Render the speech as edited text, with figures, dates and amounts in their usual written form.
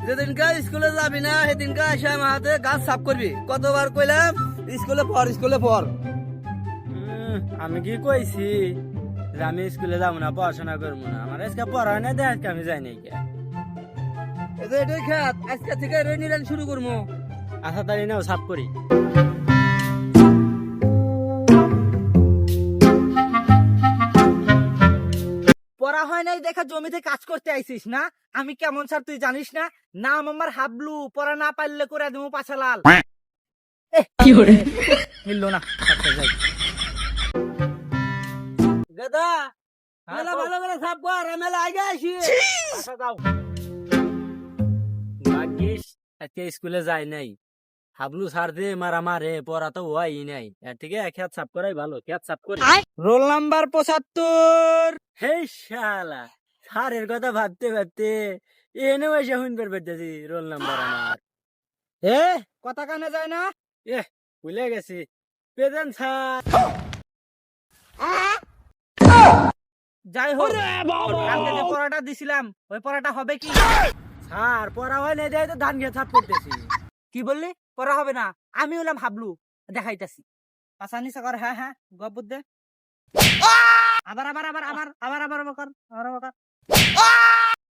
যেদিনকা স্কুলে যাবি না সেদিনকা এসে আমার হাতে গাছ সাফ করবি। কতবার কইলাম স্কুলে পড়, স্কুলে পড়। আমি কি কইছি যে আমি স্কুলে যাবো না, পড়াশোনা করবো না? আমার আজকে পড়া না দেয়, আজকে আমি যাই নাই কে। এই যে এটাই খেত, আজকে থেকে রেনি রান শুরু করবো। আশা তারি নাও সাফ করি। পড়া হয় নাই দেখা জমিতে কাজ করতে আইছিস না? আমি কেমন স্যার তুই জানিস না? নাম আমার হাবলু, পড়া না পারলে করে দেবো পাছালাল। মিললো না, আচ্ছা যাই। দাদা হ্যাঁ, মেলা বল। ভালো করে সাফ কর, মেলা আগে আসি। আচ্ছা যাও। ভাগ্যিস আজকে স্কুলে যাই নাই। হাবলু স্যার দিয়ে মারা মারে, পড়া তো হওয়াই নাই। এর থেকে খেত সাফ করাই ভালো, খেত সাফ করি। Roll number 75। হে শালা, স্যারের কথা ভাবতে ভাবতে এনে এসে শুনবার পেতেছি রোল নাম্বার আমার। এ কথা কানে যায় না? ভুলে গেছি, প্রেজেন্ট স্যার। যাই হোক, কালকে যে পড়াটা দিছিলাম ওই পড়াটা হবে কি? স্যার পড়া হয় নাই দেয় তো ধান খেয়ে সাফ করতেছি। কি বললি? পড়া হবে না? আমি হলাম হাবলু, দেখাইতাছি। পাশা নিচা কর, হ্যাঁ হ্যাঁ, গব্বর দে। আবার আবার আবার আবার আবার আবার আবার কর, আবার আবার কর।